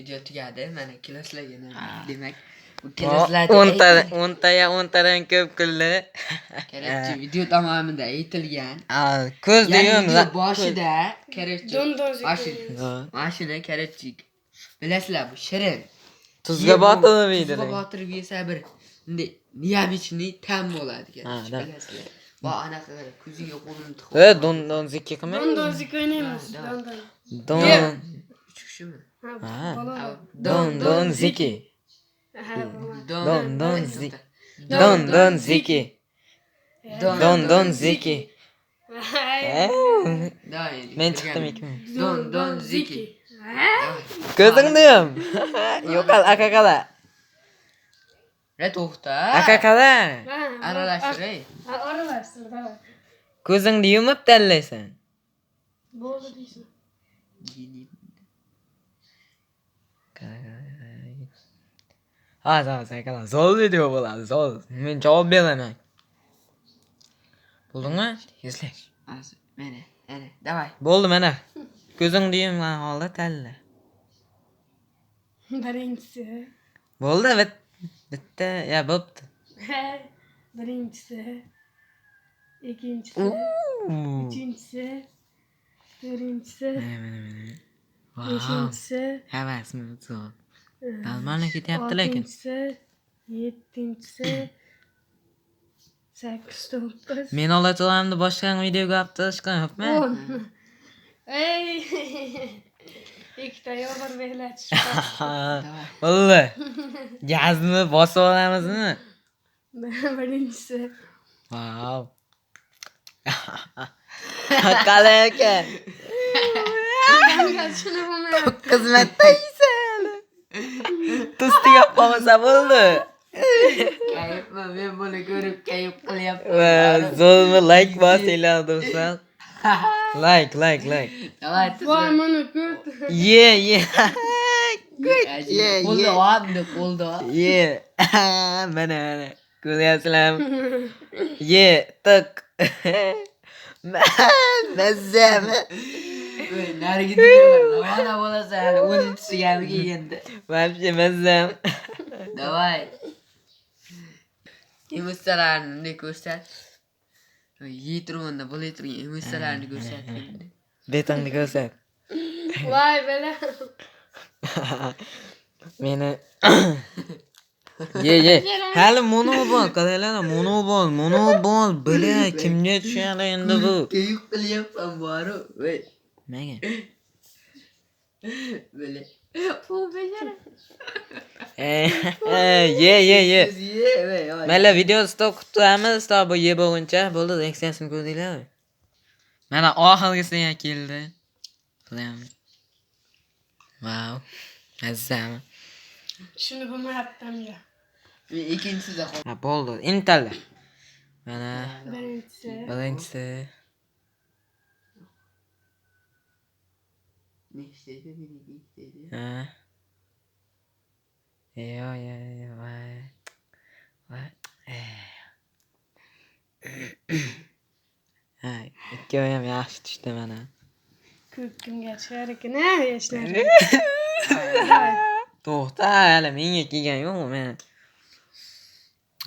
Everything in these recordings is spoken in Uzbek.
video tugadi. Mana kiloslarga demak bu 10tadan ko'p kuldi. Kerakchi video tamomida aytilgan. Ko'zni yum. Boshida kerakchi. Mashina kerakchi. Bilasizlar bu shirin. Tuzga botirilmaydi. Tuzga botirib yesa bir neobычный tam bo'ladi kerakchi. Bilasizlar. Va anaqa ko'ziga qo'lini tiqib. Don zikki qilmay. Don zikki o'ynaymiz. Don. Chiqishimi? Don zikki. Don zikki. Don zikki. Men chiqdim ikki. Don zikki. Ko'zingni yum. Yo'qol aka qala. To'xta. Aka qala. Aralashtir. Aralashtir, davay. Ko'zingni yumib tanlaysan. Bo'ldi deysan. Sen zol video bo'ladi, zol. Men javob beraman. Bo'ldingmi? Izlash. Mana, davay. Bo'ldi mana. Ko'zingni yumgan holda tanla. Birinchisi. Bo'ldi, bitta, bo'pti. Birinchisi. Ikkinchisi. Uchinchisi. To'rtinchisi. Beshinchisi. Havasmi zo'r. Dalmana ketyapti lekin. Oltinchisi. Yettinchisi. 8-9. Men olato'lamni boshqa videoga olib tashlashgan yo'qmi? 10. Ey. Ikkita yo'g'ir beylatish. Bo'ldi. Gazni bosib olamizmi? Birinchisi. Wow. Qalay ekan. Shuni bo'lmayapti. Xizmatda yeysan. Tustiga qolmasa bo'ldi. Kayfman, men buni ko'rib kayf qilyapman. Zo'rmi like bosinglar do'stlar. Like. Davay, Voy, mana ko'rt. Ye. Qo'lda oldi, qo'lda. Ye. Mana. Ko'ryapsizlarmi? Ye, tiq. Mazzami. Narigi dunyoda mana bo'lasan, 10-sigami kelganda. Вообще mazzam. Davay. Emotsiyalarini ko'rsat. Yeturganda bo'layotgan emotsiyalarni ko'rsat. Betongni ko'rsat. Voy, bela. Meni ye. Hali monobol, qaranglar, monobol. Bile kimga tushadi endi bu? Kayf qilyapman bari. Nega? Bile. U bejara. Ye. Mana video stok qutamiz, stok bu ye bo'lguncha bo'ldi, reaksiyasini ko'rdinglar. Mana oxirgisiga keldi. Qilyapman. Wow. Mazzami. Shuni bo'lmayapti ya. Ikkinchisida qol. Ha, bo'ldi. Intalla. Mana Birinchisi. Nechtaydi, nechtaydi. Ha. Yo. Voy. Ha, ikkovi ham yaxshi tushdi mana. Ko'kimga sharikini yashnar. To'xta, hali menga kelgan yo'qmi meni?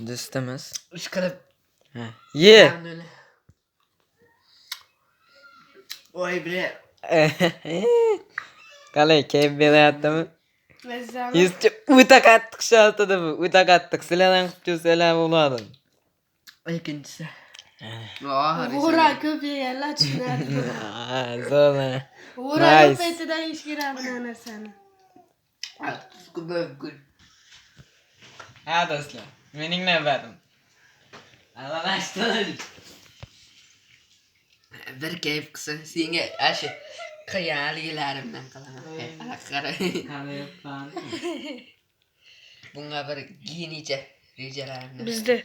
Do'stimiz. Ishqilib. Ha. Ye. Voy bre. Qalay, kayf beryaptimi? Mazzami. Yuzcha o'ta qattiq shaltidi bu, o'ta qattiq. Sizlardan qilib ko'rsalar bo'ladi. Ikkinchisi. O'ra ko'p yeganlar tushunadi. Zo'r. O'ra ko'p aytida ish kerak bu narsani. Ha do'stlar, mening navbatim. Aralashtir. Bir kayf qilsin, senga ashi qiyaliklarimdan qilaman. Qara. Bunga bir genicha rejalarimni. Bizda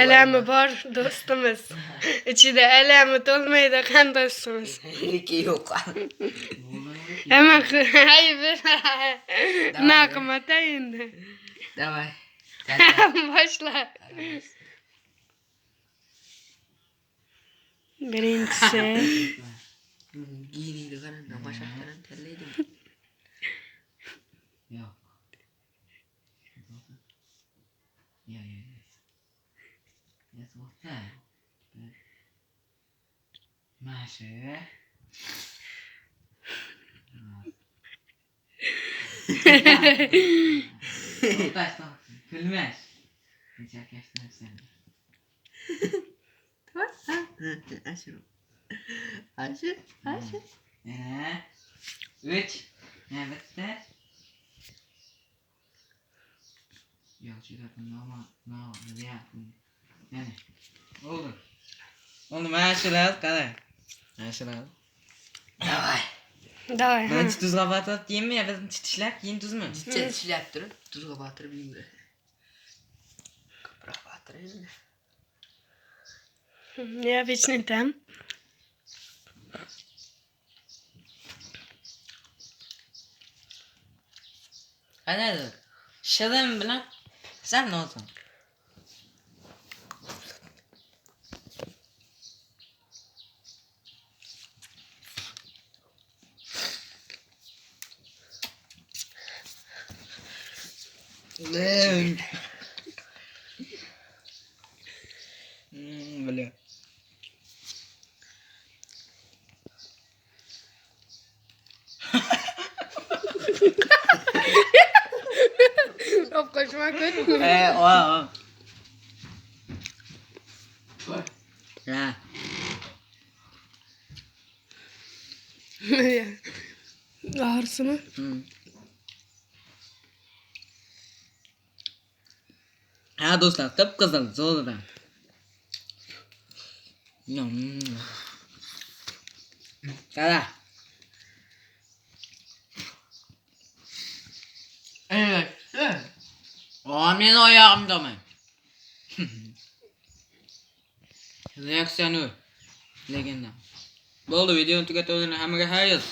alami bor do'stimiz. Ichida alami to'lmaydi qandoshimiz. Leki yo'q. Hamma hayır. Naqmata endi. Davay. Boshla. Birinchisi. Giyiniydi qarang, boshaqdan tanlaydim. Yok. Ya. Ya soğukta. Maşı. Soğuktaş soğuksun. Gülmez. Hiç arkadaşlar sen. Aşırı. Aşırı. Üç. Ne bitti? Yok çıkartın ama ne yapayım? Yani oldu. Oldu maşallah kadar. Maşallah. Давай. Ben tuzla batırıp yiyeyim mi ya? Bizim çitişler yiyin tuz mu? Çetişlep durun. Tuzga batırıp yiyeyim de. Kıprak batırayım da. Я вечно там. Hadi. Şalım bilen sen ne olsun? Lan. Böyle. Обкошма kötü. O. Ya. Ağrısı mı? Ha dostlar kıpkızıl zoğludan. Kada. Evet. Men oyog'imda men. Reaksiyonu. Legenda. Bo'ldi, videoni tugatib hammaga xayr.